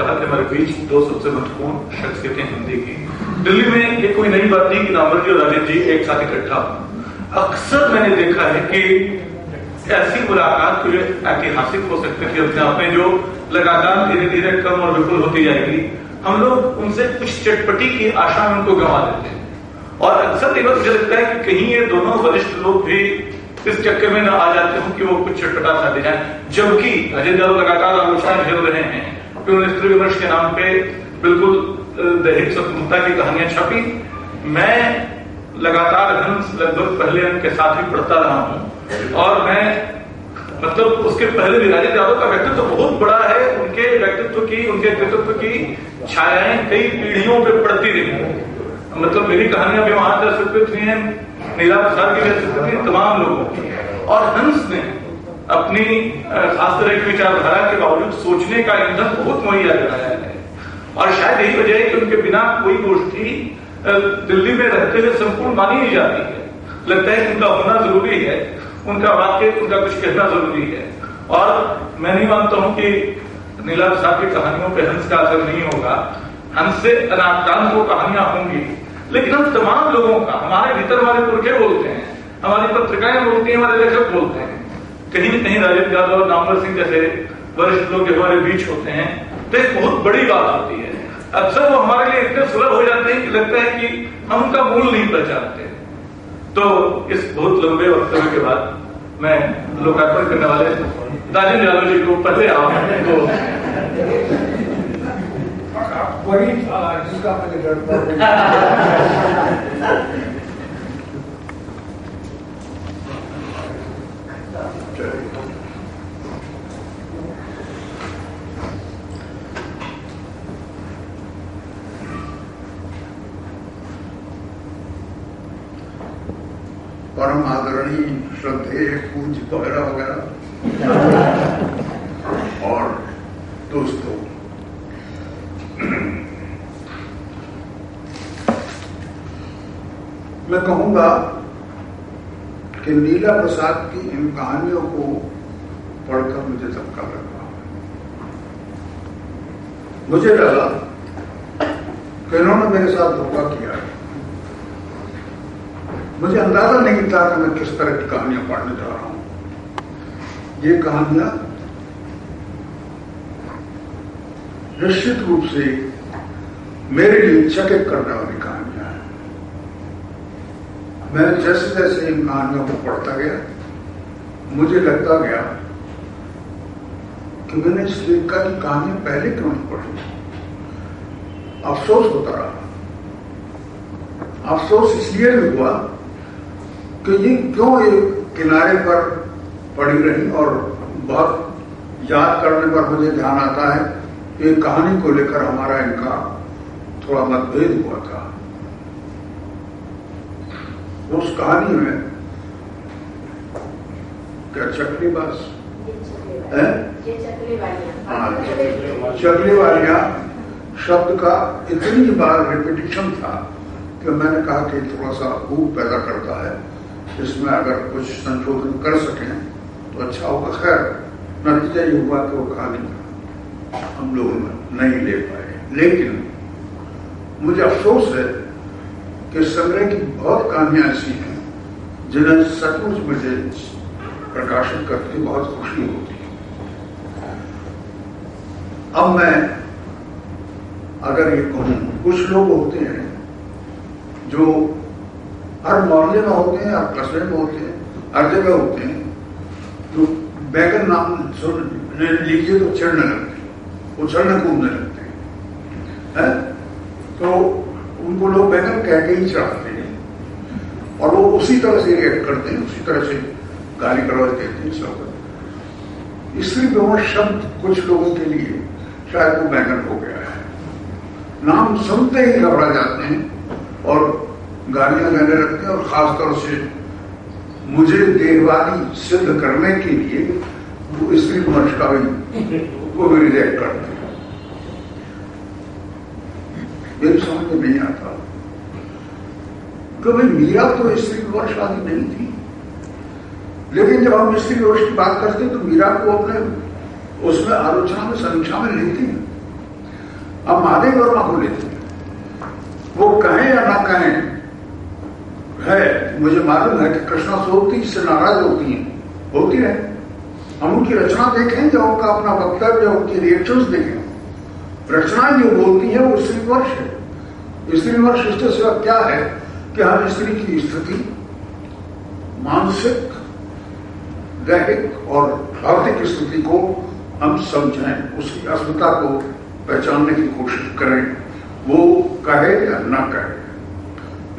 कहा कि हमारे बीच दो सबसे महत्वपूर्ण शख्सियतें हिंदी की। दिल्ली में ये कोई नई बात नहीं कि नामवर जी और राजेंद्र जी एक साथ इकट्ठा हो। अक्सर मैंने देखा है कि ऐसी मुलाकात जो ऐतिहासिक हो सकती थी अपने आप में, जो लगातार धीरे धीरे कम और विपुल होती जाएगी, हम लोग उनसे कुछ चटपटी की आशा में उनको गंवा देते हैं। और अक्सर ये बात मुझे लगता है कि कहीं ये दोनों वरिष्ठ लोग भी इस चक्कर में न आ जाते हो कि वो कुछ चटपटा सा दे जाए, जबकि अजय यादव लगातार आलोचना झेल रहे हैं कि उन्होंने स्त्री विमर्श के नाम पे बिल्कुल दैहिक स्वतंत्रता की कहानियां छपी। मैं लगातार हंस लगभग पहले अंक के साथ ही पढ़ता रहा हूं, और मैं मतलब उसके पहले भी राजेंद्र यादव का व्यक्तित्व तो बहुत बड़ा है, उनके व्यक्तित्व की, उनके कृतित्व की छायाएं कई पीढ़ियों पे पड़ती रही। मतलब मेरी कहानियां भी वहां दर्शित हुई हैं, नीला प्रसाद की दर्शित हुई, तमाम लोगों की। और हंस ने अपनी खास तरह की विचारधारा के बावजूद सोचने का ईंधन बहुत मुहैया कराया है, और शायद यही वजह है कि उनके बिना कोई गोष्ठी दिल्ली में रहते हुए संपूर्ण मानी नहीं जाती है। लगता है कि उनका होना जरूरी है, उनका वाक्य, उनका कुछ कहना जरूरी है। और मैं नहीं मानता हूं कि नीला प्रसाद की कहानियों पर हंस का असर नहीं होगा, हंस से अनाक्रांत वो कहानियां होंगी, लेकिन हम तमाम लोगों का, हमारे भीतर हमारे पुरखे बोलते हैं, हमारी पत्रिकाएं बोलती हैं, हमारे लेखक बोलते हैं। कहीं न कहीं राजेंद्र यादव और नामवर सिंह जैसे वरिष्ठ लोग हमारे बीच होते हैं तो एक बहुत बड़ी बात होती है। अक्सर वो हमारे लिए इतने सुलभ हो जाते हैं कि लगता है कि हम उनका मूल नहीं पहचानते। तो इस बहुत लंबे वक्तव्य के बाद मैं लोकार्पण करने वाले राजेंद्र यादव जी को पहले आपको वही जिसका मैंने गड़बड़ परम आदरणीय श्रद्धेय पूज्य वगैरह वगैरह और दोस्तों, मैं कहूंगा कि नीला प्रसाद की इन कहानियों को पढ़कर मुझे धक्का लगा। मुझे लगा कि इन्होंने मेरे साथ धोखा किया है। मुझे अंदाजा नहीं था कि मैं किस तरह की कहानियां पढ़ने जा रहा हूं। ये कहानियां निश्चित रूप से मेरे लिए चकित करने वाली कहानियां हैं। मैं जैसे जैसे इन कहानियों को पढ़ता गया, मुझे लगता गया कि मैंने इस लेखिका की कहानी पहले क्यों नहीं पढ़ी। अफसोस होता रहा। अफसोस इसलिए भी हुआ कि ये क्यों एक किनारे पर पड़ी रही, और बहुत याद करने पर मुझे ध्यान आता है कि कहानी को लेकर हमारा इनका थोड़ा मतभेद हुआ था। उस कहानी में क्या चकलीबाज है, चकले वालियां शब्द का इतनी बार रिपीटिशन था कि मैंने कहा कि थोड़ा सा भूख पैदा करता है, इसमें अगर कुछ संशोधन कर सकें तो अच्छा होगा। खैर, नतीजा ये हुआ कि वो कहानी हम लोग नहीं ले पाए। लेकिन मुझे अफसोस है कि संग्रह की बहुत कहानियां ऐसी हैं जिन्हें सचमुच मुझे प्रकाशित करके बहुत खुशी होती है। अब मैं अगर ये कहूं, कुछ लोग होते हैं जो हर मोहल्ले में होते हैं, हर कस्बे में होते हैं, हर जगह होते हैं, जो बैगन नाम लीजिए तो चढ़ने लगते हैं, उछलने कूदने लगते हैं, तो उनको लोग बैगन कह के ही चढ़ाते हैं, और वो उसी तरह से रिएक्ट करते हैं, उसी तरह से गाली गलौज देते हैं सब। स्त्री विमर्श शब्द कुछ लोगों के लिए शायद वो बैगन हो गया है। नाम सुनते ही घबरा जाते हैं और गालियां देने लगते हैं, और खासतौर से मुझे देहवादी सिद्ध करने के लिए वो स्त्री विमर्श का भी रिजेक्ट करते हैं। मेरी समझ में नहीं आता कि भाई मीरा तो स्त्री विमर्शवादी नहीं थी, लेकिन जब हम स्त्री विमर्श की बात करते हैं तो मीरा को अपने उसमें आलोचना में, समीक्षा में लेते हैं। अब महादेव वर्मा को लेते हैं, वो कहें या ना कहें है, मुझे मालूम है कि कृष्णा सोबती से नाराज होती है। हम उनकी रचना देखें या उनका अपना वक्तव्य या उनकी रिएक्शंस देखें, रचनाएं जो बोलती है वो स्त्रीवर्ष है। स्त्रीवर्ष इसके सिवा क्या है कि हम स्त्री की स्थिति, मानसिक, दैहिक और आर्थिक स्थिति को हम समझें, उसकी अस्मिता को पहचानने की कोशिश करें। वो कहे या न कहे,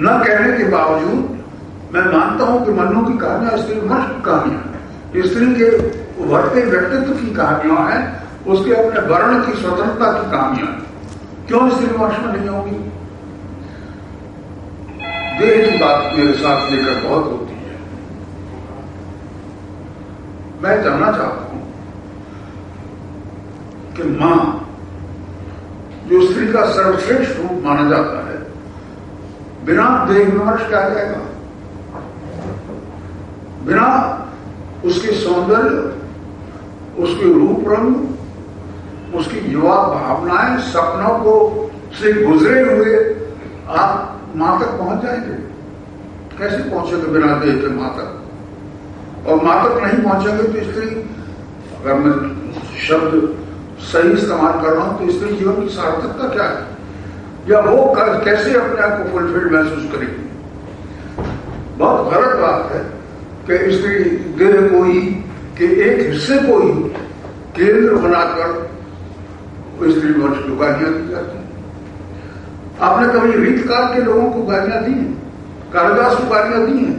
न कहने के बावजूद मैं मानता हूं कि मन्नू की कहानियां स्त्रीवर्ष की कहानियां, स्त्री के उभरते व्यक्तित्व की कहानियां हैं, उसके अपने वर्ण की स्वतंत्रता की कहानियां। क्यों स्त्रीवर्ष में नहीं होगी? देह की बात मेरे साथ लेकर बहुत होती है। मैं जानना चाहता हूं कि मां, जो स्त्री का सर्वश्रेष्ठ रूप माना जाता है, बिना देह विमर्श किया जाएगा, बिना उसके सौंदर्य, उसके रूप रंग, उसकी युवा भावनाएं, सपनों को से गुजरे हुए आप मां तक पहुंच जाएंगे? कैसे पहुंचेंगे बिना देह के मां तक? और मां तक नहीं पहुंचेंगे तो स्त्री, अगर मैं शब्द सही इस्तेमाल कर रहा हूं, तो स्त्री जीवन की सार्थकता क्या है, या वो कैसे अपने आप को फुलफिल्ड महसूस करेगी? बहुत गलत बात है कि स्त्री देह को ही के एक हिस्से को ही केंद्र बनाकर स्त्री वर्ष की गालियां दी जाती हैं। आपने कभी रीतकाल के लोगों को गालियां दी हैं? कालिदास को गालियां दी हैं,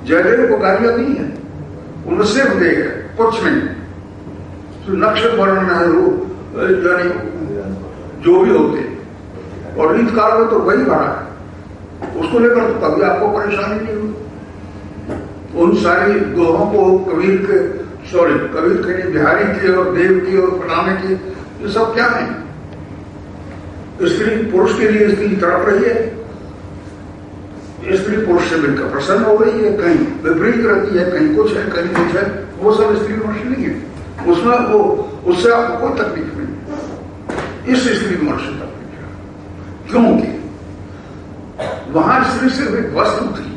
जयदेव को गालियां दी हैं, उनमें सिर्फ देह है, कुछ नहीं। तो नक्शे वर्णन है वो, यानी जो भी होते, और रीतकाल में तो वही भरा है, उसको लेकर तो कभी आपको परेशानी नहीं हुई। उन सारी दोहों को कबीर के बिहारी के और देव की और फलाने की, ये सब क्या है? स्त्री पुरुष के लिए स्त्री तड़प रही है, स्त्री पुरुष से मिलकर प्रसन्न हो रही है, कहीं विपरीत रहती है, कहीं कुछ है, कहीं कुछ है, वो सब स्त्री वर्ष नहीं है। उसमें वो, उससे आपको कोई तकलीफ नहीं। इस स्त्री वर्ष से तकलीफ है क्योंकि वहां स्त्री सिर्फ एक वस्तु थी।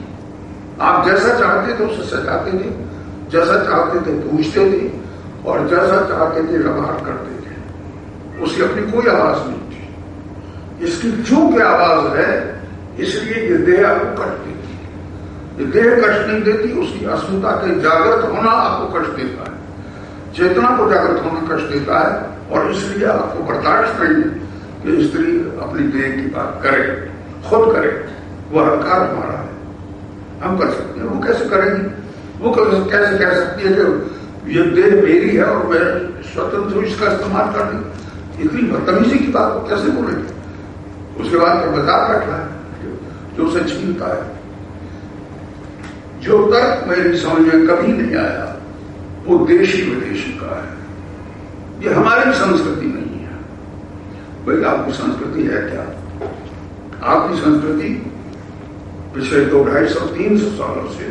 आप जैसा चाहते थे उसे सजाते थे, जैसा चाहते थे पूछते थे, और जैसा चाहते थे व्यवहार करते थे। उसकी अपनी कोई आवाज नहीं थी। इसकी चूंकि आवाज है, इसलिए ये देह आपको कष्ट देती है। ये देह कष्ट नहीं देती, उसकी अस्मिता के जागृत होना आपको कष्ट देता है, चेतना को जागृत होना कष्ट देता है, और इसलिए आपको बर्दाश्त नहीं कि स्त्री अपनी देह की बात करे, खुद करे। वह हकार हमारा है, हम कर सकते हैं, वो कैसे करेंगी? वो कैसे कह सकती है कि ये देह मेरी है और मैं स्वतंत्र हूं इसका इस्तेमाल कर दूं? इतनी बदतमीजी की बात को कैसे बोलेंगे? उसके बाद तो बाजार बैठा है जो उसे छीनता है। जो तर्क मेरी समझ में कभी नहीं आया वो देशी विदेशी का है। ये हमारी संस्कृति नहीं है। भाई आपकी संस्कृति है क्या? आपकी संस्कृति पिछले 200-250-300 सालों से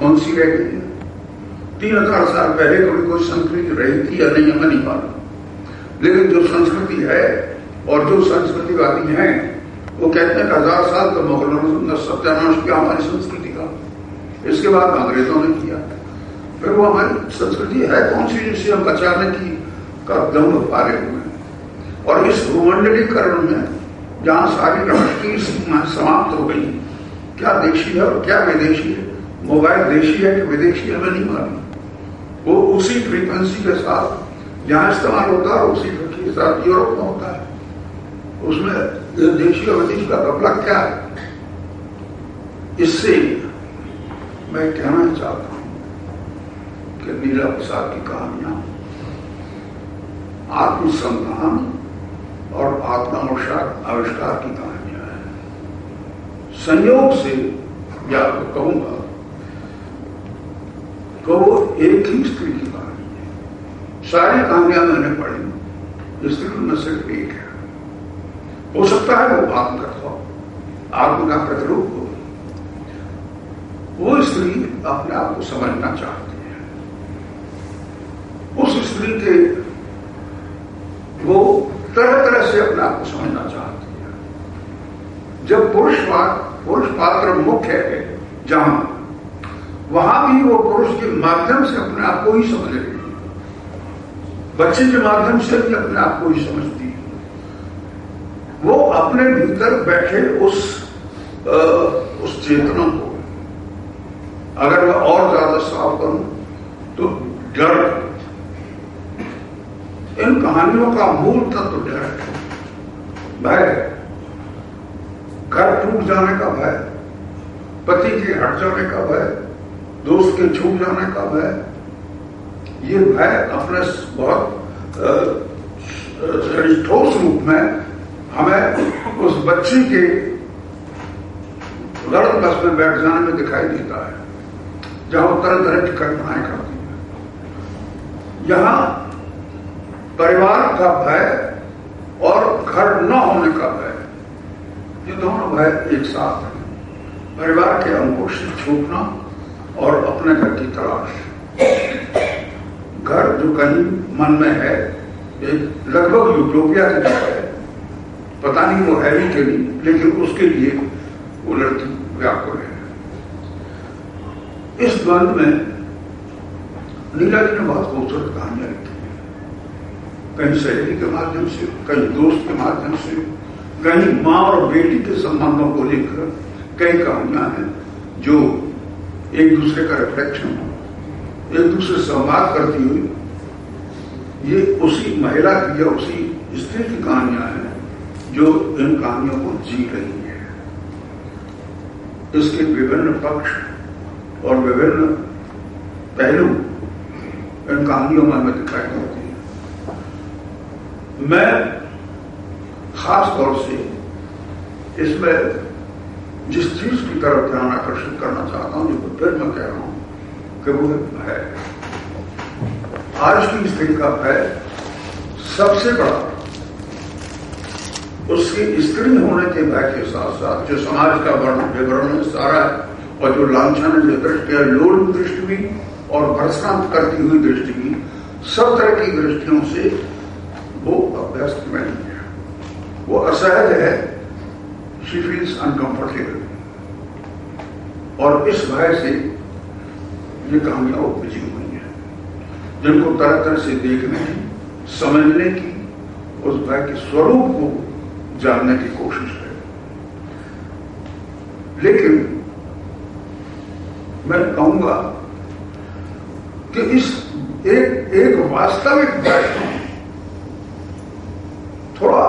कौन सी रह गई है? 3000 साल पहले कभी कोई संस्कृति रही थी या नहीं, हमें नहीं मालूम। लेकिन जो संस्कृति है और जो संस्कृतिवादी हैं वो कहते हैं 1000 साल तो मुगलों ने सत्यानाश किया हमारी संस्कृति का, इसके बाद अंग्रेजों ने किया। फिर वो हमारी संस्कृति है कौन सी जिसे हम बचाने की का दम पारे हुए हैं? और इस भूमंडलीकरण में जहां सारी राष्ट्रीय सीमाएं समाप्त हो गई, क्या देशी है और क्या विदेशी है? मोबाइल देशी है कि विदेशी है, हमें नहीं मालूम। वो उसी फ्रीक्वेंसी के साथ जहां इस्तेमाल होता है उसी फ्रीक्वेंसी के साथ यूरोप में होता है। उसमें देशी और विदेशी का कपड़ा क्या है? इससे मैं कहना चाहता हूं कि नीला प्रसाद की कहानियां आत्मसंधान और आविष्कार की कहानियां हैं। संयोग से मैं आपको कहूंगा कि वो एक ही स्त्री की कहानी है। सारी कहानियां मैंने पढ़ी, स्त्री में सिर्फ एक है। हो सकता है वो आत्मकथा हो, आत्म का प्रतिरूप हो। वो स्त्री अपने आप को समझना चाहती है। उस स्त्री के वो तरह तरह से अपने आप को समझना चाहती है। जब पुरुष पात्र मुख्य है जहां, वहां भी वो पुरुष के माध्यम से अपने आप को ही समझ रही है, बच्चे के माध्यम से भी अपने आप को ही समझती है। वो अपने भीतर बैठे उस चेतना को, अगर मैं और ज्यादा साफ करूं तो डर, इन कहानियों का मूल तत्व डर है, भय, घर टूट जाने का भय, पति के हट जाने का भय, दोस्त के छूट जाने का भय। ये भय अपने बहुत ठोस रूप में हमें उस बच्ची के गलत बस में बैठ जाने में दिखाई देता है, जहां तरह तरह की कल्पनाएं करती है। यहां परिवार का भय और घर न होने का भय, ये दोनों भय एक साथ हैं। परिवार के अंकुश से छूटना और अपने घर की तलाश। घर जो कहीं मन में है, एक लगभग यूटोपिया की तरह है, पता नहीं वो है ही कि नहीं, लेकिन उसके लिए वो लड़की व्याकुल है। इस द्वंद में नीला जी ने बहुत खूबसूरत कहानियां लिखी है, कहीं सहेली के माध्यम से, कहीं दोस्त के माध्यम से, कहीं मां और बेटी के संबंधों को लेकर कई कहानियां हैं जो एक दूसरे का रिफ्लेक्शन हो, एक दूसरे से संवाद करती हुई। ये उसी महिला की या उसी स्त्री की कहानियां हैं जो इन कहानियों को जी रही है। इसके विभिन्न पक्ष और विभिन्न पहलू इन कहानियों में हमें दिखाई देते हैं। मैं खास तौर से इसमें जिस चीज की तरफ ध्यान आकर्षित करना चाहता हूं, जो फिर मैं कह रहा हूं कि वो भय। आज की स्त्री का भय सबसे बड़ा उसकी स्त्री होने के भय के साथ साथ जो समाज का विवरण सारा है, और जो लांछन, जो दृष्टि है, लोल दृष्टि भी और भर्सना करती हुई दृष्टि भी, सब तरह की दृष्टियों से वो अभ्यस्त में नहीं है, वो असहज है, शी फील्स अनकंफर्टेबल। और इस भय से ये कहानियां उपजी हुई हैं, जिनको तरह तरह से देखने की, समझने की, उस भय के स्वरूप को जानने की कोशिश है। लेकिन मैं कहूंगा कि इस एक वास्तविक भय थोड़ा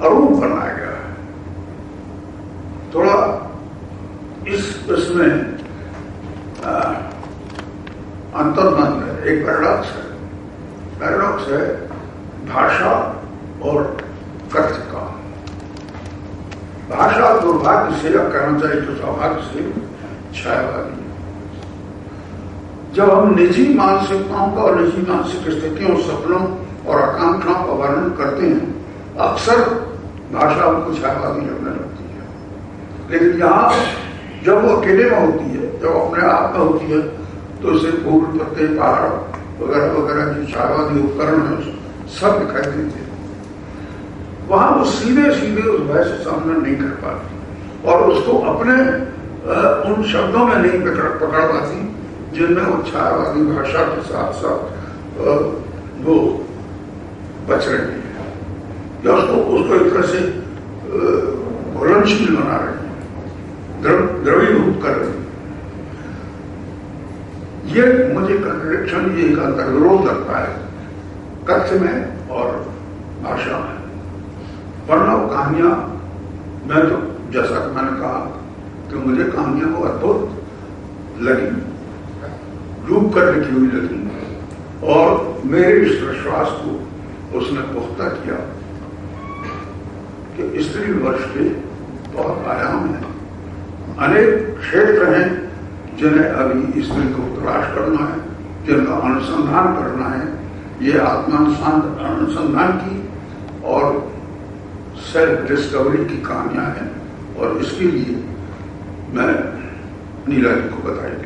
अरूप बनाया गया है, थोड़ा इसमें अंतर्मन है, एक पैराडॉक्स है। पैराडॉक्स है भाषा और कथ्य का। भाषा दुर्भाग्य से, या कहना चाहिए तो सौभाग्य से, छायावादी है। जब हम निजी मानसिकताओं का और निजी मानसिक स्थितियों, सपनों और आकांक्षाओं का वर्णन करते हैं, अक्सर भाषा हमको छायावादी लगने लगती है। लेकिन यहां जब वो अकेले में होती है, जब अपने आप में होती है, तो उसे फूल, पत्ते, पहाड़ वगैरह वगैरह जो छायावादी उपकरण है सब दिखाई देते हैं। वहां वो सीधे सीधे उस भय से सामना नहीं कर पाती और उसको अपने उन शब्दों में नहीं पकड़ पाती जिनमें वो छायावादी भाषा के साथ साथ वो बच रही है, या उसको एक तरह से घुलनशील बना रही है, द्रवीभूत कर रही है। ये मुझे कंट्रडिक्शन, ये एक अंतर्विरोध लगता है कथ्य में और भाषा में। वरना वो कहानियां, मैं तो जैसा कि मैंने कहा कि मुझे कहानियां वो अद्भुत लगी, रूप कर लिखी हुई लगी, और मेरे इस विश्वास को उसने पुख्ता किया कि स्त्री वर्ष के बहुत आयाम हैं, अनेक क्षेत्र हैं जिन्हें अभी स्त्री को तलाश करना है, जिनका अनुसंधान करना है। ये आत्मानुसंधान की और सेल्फ डिस्कवरी की कहानियां हैं, और इसके लिए मैं नीला जी को बधाई